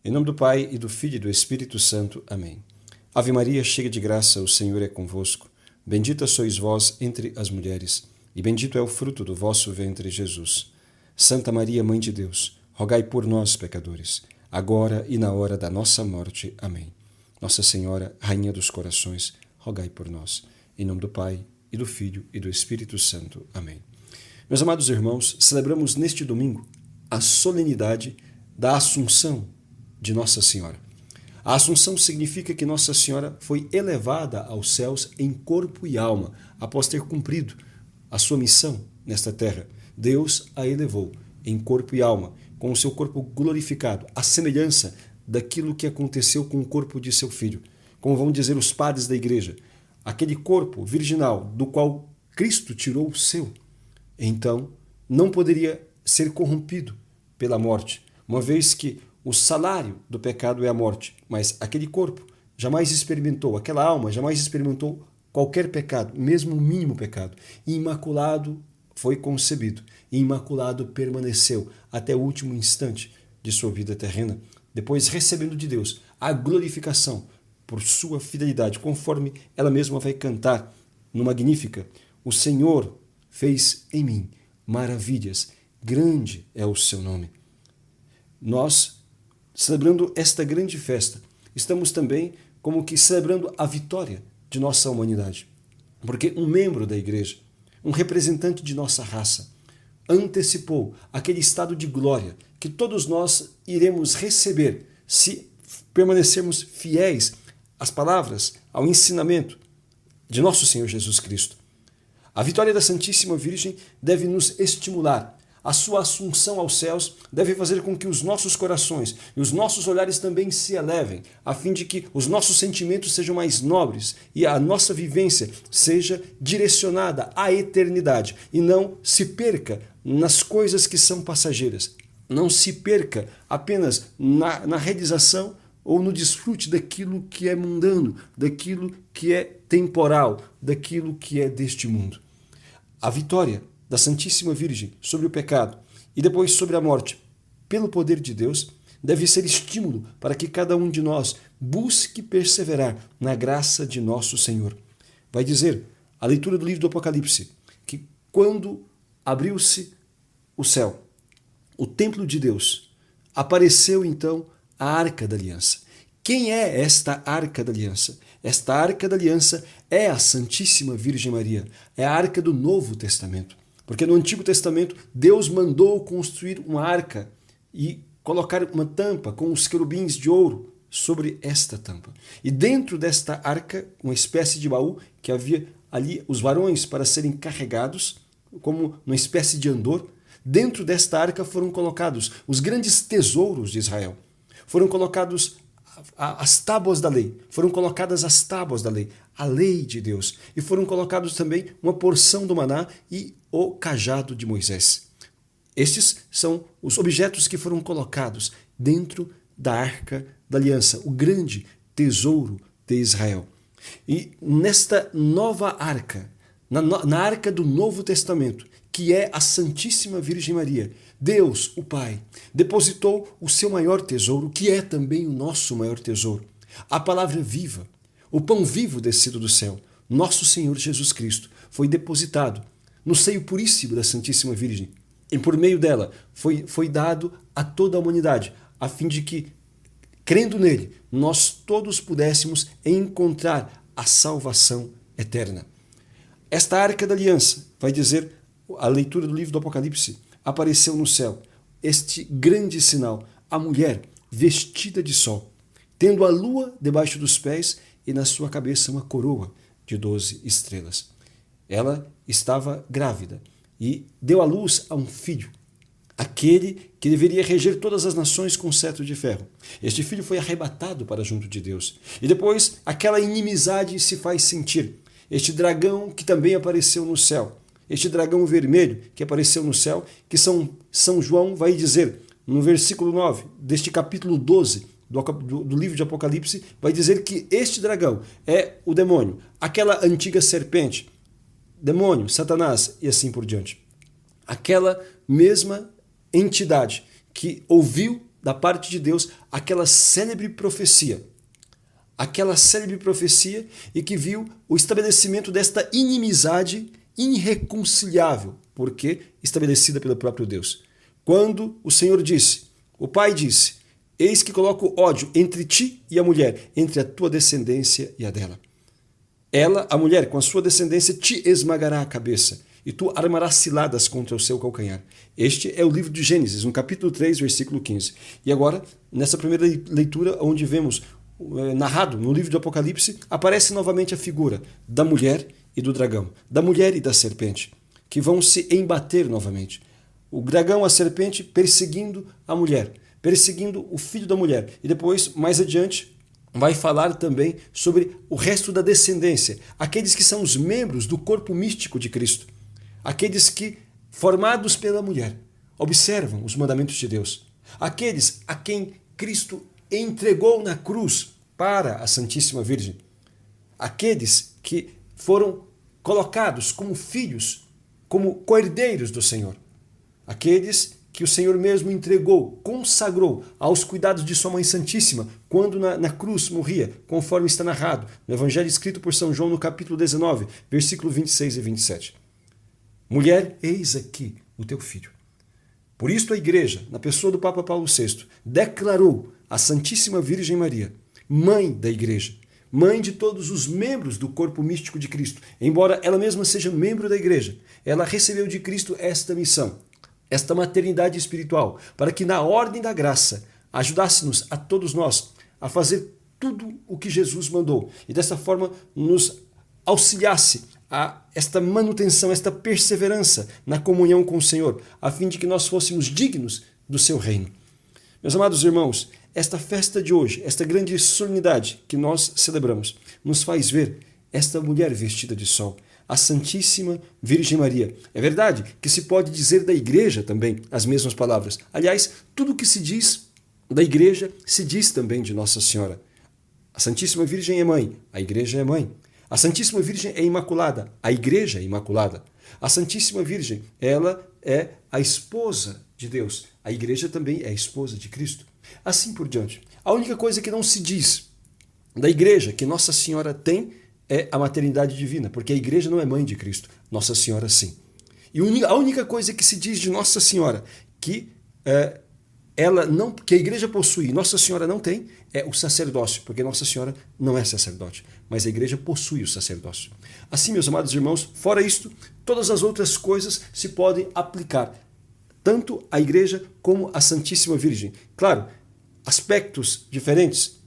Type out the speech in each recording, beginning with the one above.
Em nome do Pai, e do Filho e do Espírito Santo. Amém. Ave Maria, cheia de graça, o Senhor é convosco. Bendita sois vós entre as mulheres, e bendito é o fruto do vosso ventre, Jesus. Santa Maria, Mãe de Deus, rogai por nós, pecadores, agora e na hora da nossa morte. Amém. Nossa Senhora, Rainha dos Corações, rogai por nós. Em nome do Pai, e do Filho e do Espírito Santo. Amém. Meus amados irmãos, celebramos neste domingo a solenidade da Assunção de Nossa Senhora. A Assunção significa que Nossa Senhora foi elevada aos céus em corpo e alma, após ter cumprido a sua missão nesta terra. Deus a elevou em corpo e alma, com o seu corpo glorificado, à semelhança daquilo que aconteceu com o corpo de seu filho. Como vão dizer os padres da igreja, aquele corpo virginal do qual Cristo tirou o seu, então não poderia ser corrompido pela morte, uma vez que o salário do pecado é a morte, mas aquele corpo jamais experimentou, aquela alma jamais experimentou qualquer pecado, mesmo o mínimo pecado. E imaculado foi concebido, e imaculado permaneceu até o último instante de sua vida terrena, depois recebendo de Deus a glorificação por sua fidelidade, conforme ela mesma vai cantar no Magnífica: o Senhor fez em mim maravilhas, grande é o seu nome. Nós, celebrando esta grande festa, estamos também como que celebrando a vitória de nossa humanidade. Porque um membro da igreja, um representante de nossa raça, antecipou aquele estado de glória que todos nós iremos receber se permanecermos fiéis às palavras, ao ensinamento de nosso Senhor Jesus Cristo. A vitória da Santíssima Virgem deve nos estimular. A sua assunção aos céus deve fazer com que os nossos corações e os nossos olhares também se elevem, a fim de que os nossos sentimentos sejam mais nobres e a nossa vivência seja direcionada à eternidade e não se perca nas coisas que são passageiras. Não se perca apenas na realização ou no desfrute daquilo que é mundano, daquilo que é temporal, daquilo que é deste mundo. A vitória da Santíssima Virgem sobre o pecado e depois sobre a morte, pelo poder de Deus, deve ser estímulo para que cada um de nós busque perseverar na graça de nosso Senhor. Vai dizer a leitura do livro do Apocalipse que quando abriu-se o céu, o templo de Deus, apareceu então a Arca da Aliança. Quem é esta Arca da Aliança? Esta Arca da Aliança é a Santíssima Virgem Maria, é a Arca do Novo Testamento. Porque no Antigo Testamento, Deus mandou construir uma arca e colocar uma tampa com os querubins de ouro sobre esta tampa. E dentro desta arca, uma espécie de baú, que havia ali os varões para serem carregados, como uma espécie de andor, dentro desta arca foram colocados os grandes tesouros de Israel. Foram colocados as tábuas da lei, foram colocadas as tábuas da lei, a lei de Deus, e foram colocados também uma porção do maná e o cajado de Moisés. Estes são os objetos que foram colocados dentro da Arca da Aliança, o grande tesouro de Israel. E nesta nova arca, na Arca do Novo Testamento, que é a Santíssima Virgem Maria, Deus, o Pai, depositou o seu maior tesouro, que é também o nosso maior tesouro, a palavra viva, o pão vivo descido do céu, nosso Senhor Jesus Cristo, foi depositado no seio puríssimo da Santíssima Virgem, e por meio dela foi dado a toda a humanidade, a fim de que, crendo nele, nós todos pudéssemos encontrar a salvação eterna. Esta Arca da Aliança, vai dizer a leitura do livro do Apocalipse, apareceu no céu este grande sinal, a mulher vestida de sol, tendo a lua debaixo dos pés e na sua cabeça uma coroa de 12 estrelas. Ela estava grávida e deu à luz a um filho, aquele que deveria reger todas as nações com cetro de ferro. Este filho foi arrebatado para junto de Deus. E depois aquela inimizade se faz sentir. Este dragão que também apareceu no céu, este dragão vermelho que apareceu no céu, que São João vai dizer no versículo 9 deste capítulo 12 do livro de Apocalipse, vai dizer que este dragão é o demônio, aquela antiga serpente, demônio, Satanás e assim por diante. Aquela mesma entidade que ouviu da parte de Deus aquela célebre profecia e que viu o estabelecimento desta inimizade irreconciliável, porque estabelecida pelo próprio Deus. Quando o Senhor disse, o Pai disse, eis que coloco ódio entre ti e a mulher, entre a tua descendência e a dela. Ela, a mulher, com a sua descendência, te esmagará a cabeça, e tu armarás ciladas contra o seu calcanhar. Este é o livro de Gênesis, no capítulo 3, versículo 15. E agora, nessa primeira leitura, onde vemos narrado no livro do Apocalipse, aparece novamente a figura da mulher e do dragão, da mulher e da serpente, que vão se embater novamente. O dragão, a serpente, perseguindo a mulher, perseguindo o filho da mulher. E depois, mais adiante, vai falar também sobre o resto da descendência, aqueles que são os membros do corpo místico de Cristo, aqueles que, formados pela mulher, observam os mandamentos de Deus, aqueles a quem Cristo entregou na cruz para a Santíssima Virgem, aqueles que foram colocados como filhos, como co-herdeiros do Senhor, aqueles que o Senhor mesmo entregou, consagrou aos cuidados de sua Mãe Santíssima, quando na cruz morria, conforme está narrado no Evangelho escrito por São João no capítulo 19, versículo 26 e 27. Mulher, eis aqui o teu filho. Por isto a Igreja, na pessoa do Papa Paulo VI, declarou a Santíssima Virgem Maria, Mãe da Igreja, Mãe de todos os membros do corpo místico de Cristo. Embora ela mesma seja membro da Igreja, ela recebeu de Cristo esta missão, esta maternidade espiritual, para que na ordem da graça ajudasse-nos a todos nós a fazer tudo o que Jesus mandou e dessa forma nos auxiliasse a esta manutenção, esta perseverança na comunhão com o Senhor, a fim de que nós fôssemos dignos do seu reino. Meus amados irmãos, esta festa de hoje, esta grande solenidade que nós celebramos, nos faz ver esta mulher vestida de sol, a Santíssima Virgem Maria. É verdade que se pode dizer da Igreja também as mesmas palavras. Aliás, tudo o que se diz da Igreja se diz também de Nossa Senhora. A Santíssima Virgem é mãe, a Igreja é mãe. A Santíssima Virgem é imaculada, a Igreja é imaculada. A Santíssima Virgem, ela é a esposa de Deus. A Igreja também é a esposa de Cristo. Assim por diante. A única coisa que não se diz da Igreja que Nossa Senhora tem é a maternidade divina, porque a Igreja não é mãe de Cristo, Nossa Senhora sim. E a única coisa que se diz de Nossa Senhora que que a Igreja possui e Nossa Senhora não tem é o sacerdócio, porque Nossa Senhora não é sacerdote, mas a Igreja possui o sacerdócio. Assim, meus amados irmãos, fora isto, todas as outras coisas se podem aplicar, tanto à Igreja como à Santíssima Virgem. Claro, aspectos diferentes,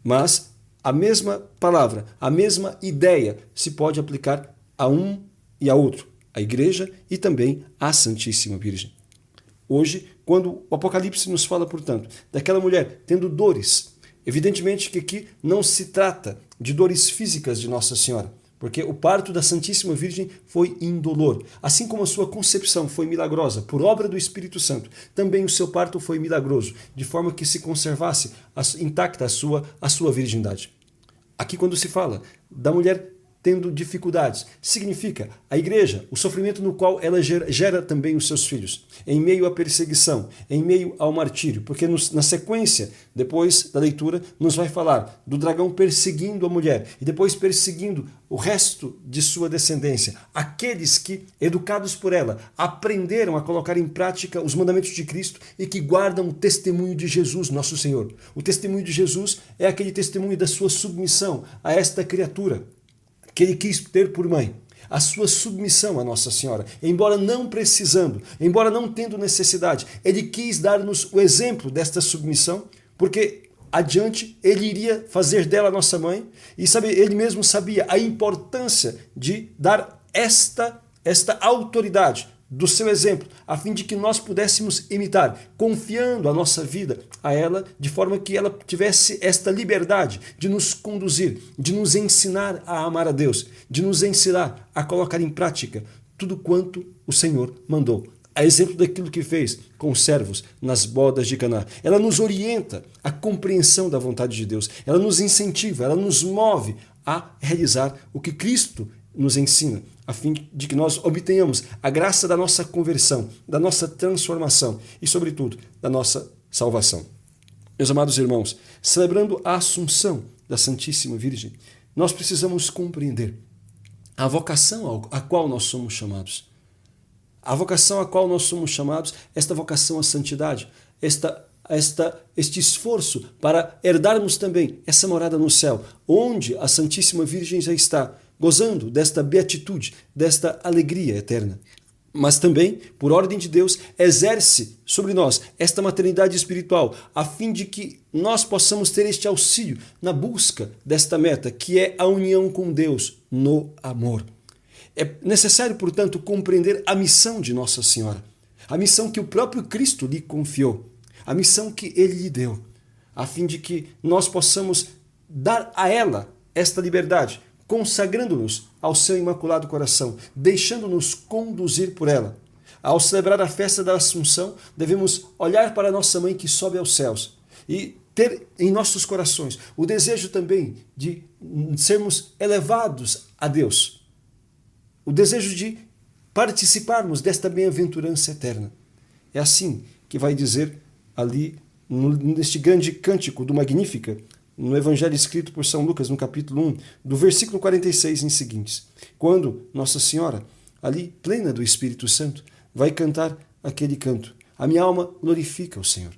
mas a mesma palavra, a mesma ideia se pode aplicar a um e a outro, a Igreja e também à Santíssima Virgem. Hoje, quando o Apocalipse nos fala, portanto, daquela mulher tendo dores, evidentemente que aqui não se trata de dores físicas de Nossa Senhora, porque o parto da Santíssima Virgem foi indolor. Assim como a sua concepção foi milagrosa por obra do Espírito Santo, também o seu parto foi milagroso, de forma que se conservasse intacta a sua virgindade. Aqui quando se fala da mulher tendo dificuldades, significa a Igreja, o sofrimento no qual ela gera também os seus filhos, em meio à perseguição, em meio ao martírio, porque na sequência, depois da leitura, nos vai falar do dragão perseguindo a mulher e depois perseguindo o resto de sua descendência, aqueles que, educados por ela, aprenderam a colocar em prática os mandamentos de Cristo e que guardam o testemunho de Jesus, nosso Senhor. O testemunho de Jesus é aquele testemunho da sua submissão a esta criatura que ele quis ter por mãe, a sua submissão a Nossa Senhora, embora não precisando, embora não tendo necessidade, ele quis dar-nos o exemplo desta submissão, porque adiante ele iria fazer dela nossa mãe, e ele mesmo sabia a importância de dar esta autoridade do seu exemplo, a fim de que nós pudéssemos imitar, confiando a nossa vida a ela, de forma que ela tivesse esta liberdade de nos conduzir, de nos ensinar a amar a Deus, de nos ensinar a colocar em prática tudo quanto o Senhor mandou. A exemplo daquilo que fez com os servos nas bodas de Caná. Ela nos orienta à compreensão da vontade de Deus, ela nos incentiva, ela nos move a realizar o que Cristo nos ensina, a fim de que nós obtenhamos a graça da nossa conversão, da nossa transformação e, sobretudo, da nossa salvação. Meus amados irmãos, celebrando a Assunção da Santíssima Virgem, nós precisamos compreender a vocação a qual nós somos chamados. A vocação a qual nós somos chamados, esta vocação à santidade, este esforço para herdarmos também essa morada no céu, onde a Santíssima Virgem já está, gozando desta beatitude, desta alegria eterna. Mas também, por ordem de Deus, exerce sobre nós esta maternidade espiritual, a fim de que nós possamos ter este auxílio na busca desta meta, que é a união com Deus no amor. É necessário, portanto, compreender a missão de Nossa Senhora, a missão que o próprio Cristo lhe confiou, a missão que Ele lhe deu, a fim de que nós possamos dar a ela esta liberdade, consagrando-nos ao seu Imaculado Coração, deixando-nos conduzir por ela. Ao celebrar a festa da Assunção, devemos olhar para a nossa Mãe que sobe aos céus e ter em nossos corações o desejo também de sermos elevados a Deus, o desejo de participarmos desta bem-aventurança eterna. É assim que vai dizer ali, neste grande cântico do Magnífica, no Evangelho escrito por São Lucas, no capítulo 1, do versículo 46 em seguintes, quando Nossa Senhora, ali plena do Espírito Santo, vai cantar aquele canto: a minha alma glorifica o Senhor,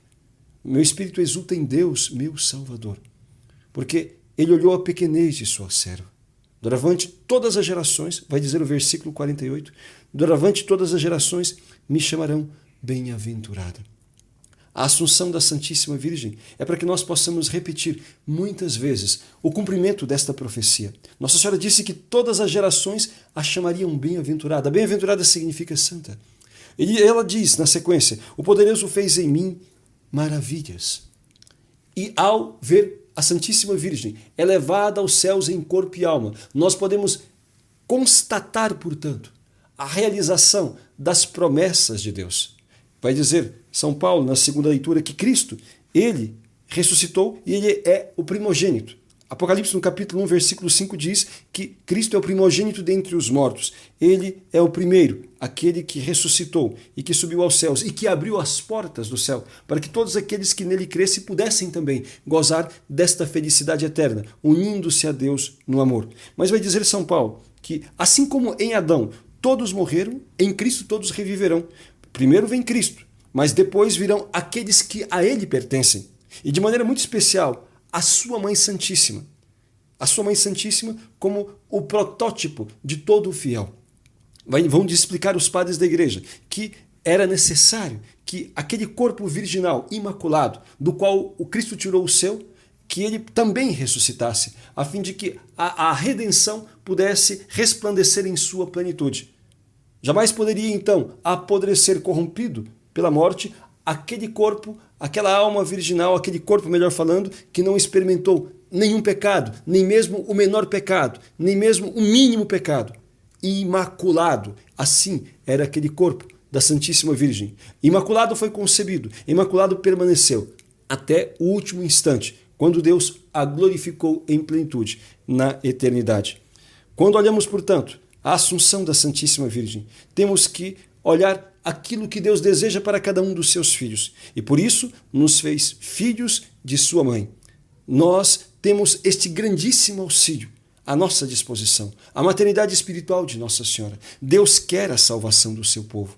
meu espírito exulta em Deus, meu Salvador, porque Ele olhou a pequenez de sua serva. Doravante todas as gerações, vai dizer o versículo 48, doravante todas as gerações me chamarão bem-aventurada. A Assunção da Santíssima Virgem é para que nós possamos repetir muitas vezes o cumprimento desta profecia. Nossa Senhora disse que todas as gerações a chamariam bem-aventurada. Bem-aventurada significa santa. E ela diz na sequência: o poderoso fez em mim maravilhas. E ao ver a Santíssima Virgem elevada aos céus em corpo e alma, nós podemos constatar, portanto, a realização das promessas de Deus. Vai dizer São Paulo, na segunda leitura, que Cristo, Ele ressuscitou e Ele é o primogênito. Apocalipse, no capítulo 1, versículo 5, diz que Cristo é o primogênito dentre os mortos. Ele é o primeiro, aquele que ressuscitou e que subiu aos céus e que abriu as portas do céu, para que todos aqueles que nele crescem pudessem também gozar desta felicidade eterna, unindo-se a Deus no amor. Mas vai dizer São Paulo que, assim como em Adão todos morreram, em Cristo todos reviverão. Primeiro vem Cristo, mas depois virão aqueles que a Ele pertencem. E de maneira muito especial, a sua Mãe Santíssima. A sua Mãe Santíssima como o protótipo de todo o fiel. Vão explicar os padres da igreja que era necessário que aquele corpo virginal imaculado, do qual o Cristo tirou o seu, que ele também ressuscitasse, a fim de que a redenção pudesse resplandecer em sua plenitude. Jamais poderia, então, apodrecer corrompido pela morte aquele corpo, aquela alma virginal, aquele corpo, melhor falando, que não experimentou nenhum pecado, nem mesmo o menor pecado, nem mesmo o mínimo pecado. Imaculado, assim era aquele corpo da Santíssima Virgem. Imaculado foi concebido, imaculado permaneceu até o último instante, quando Deus a glorificou em plenitude na eternidade. Quando olhamos, portanto, a Assunção da Santíssima Virgem, temos que olhar aquilo que Deus deseja para cada um dos seus filhos. E por isso nos fez filhos de sua mãe. Nós temos este grandíssimo auxílio à nossa disposição, a maternidade espiritual de Nossa Senhora. Deus quer a salvação do seu povo.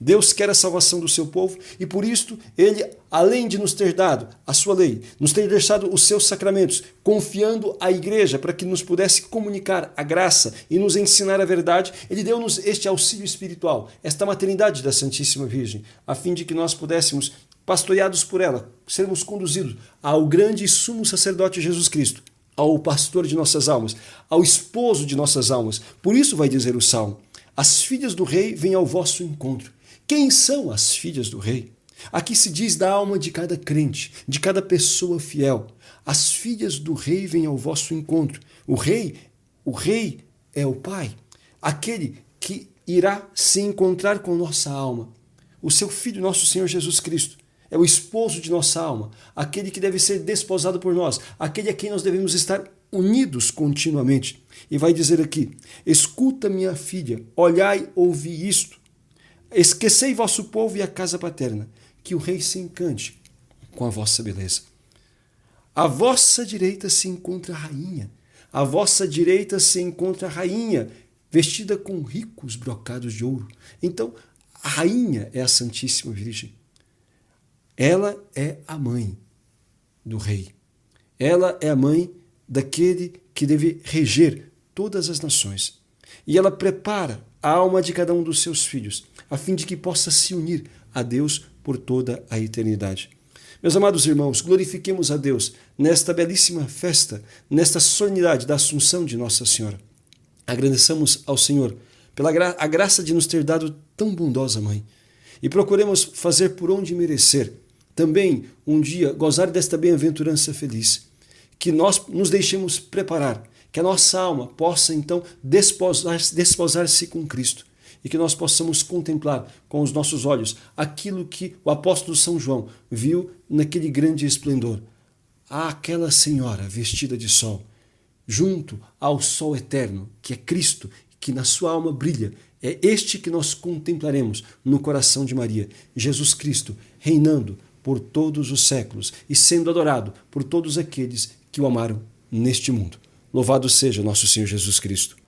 Deus quer a salvação do seu povo e por isto Ele, além de nos ter dado a sua lei, nos ter deixado os seus sacramentos, confiando à igreja para que nos pudesse comunicar a graça e nos ensinar a verdade, Ele deu-nos este auxílio espiritual, esta maternidade da Santíssima Virgem, a fim de que nós pudéssemos, pastoreados por ela, sermos conduzidos ao grande e sumo sacerdote Jesus Cristo, ao pastor de nossas almas, ao esposo de nossas almas. Por isso vai dizer o Salmo: as filhas do rei vêm ao vosso encontro. Quem são as filhas do rei? Aqui se diz da alma de cada crente, de cada pessoa fiel. As filhas do rei vêm ao vosso encontro. O rei é o Pai, aquele que irá se encontrar com nossa alma. O seu Filho, nosso Senhor Jesus Cristo, é o esposo de nossa alma, aquele que deve ser desposado por nós, aquele a quem nós devemos estar unidos continuamente. E vai dizer aqui: escuta, minha filha, olhai, ouvi isto. Esquecei vosso povo e a casa paterna, que o rei se encante com a vossa beleza. À vossa direita se encontra a rainha. À vossa direita se encontra a rainha, vestida com ricos brocados de ouro. Então, a rainha é a Santíssima Virgem. Ela é a mãe do rei. Ela é a mãe daquele que deve reger todas as nações. E ela prepara a alma de cada um dos seus filhos, a fim de que possa se unir a Deus por toda a eternidade. Meus amados irmãos, glorifiquemos a Deus nesta belíssima festa, nesta solenidade da Assunção de Nossa Senhora. Agradeçamos ao Senhor pela a graça de nos ter dado tão bondosa mãe. E procuremos fazer por onde merecer, também um dia gozar desta bem-aventurança feliz. Que nós nos deixemos preparar, que a nossa alma possa então desposar-se com Cristo. E que nós possamos contemplar com os nossos olhos aquilo que o apóstolo São João viu naquele grande esplendor. Aquela senhora vestida de sol, junto ao sol eterno, que é Cristo, que na sua alma brilha. É este que nós contemplaremos no coração de Maria, Jesus Cristo, reinando por todos os séculos e sendo adorado por todos aqueles que o amaram neste mundo. Louvado seja nosso Senhor Jesus Cristo.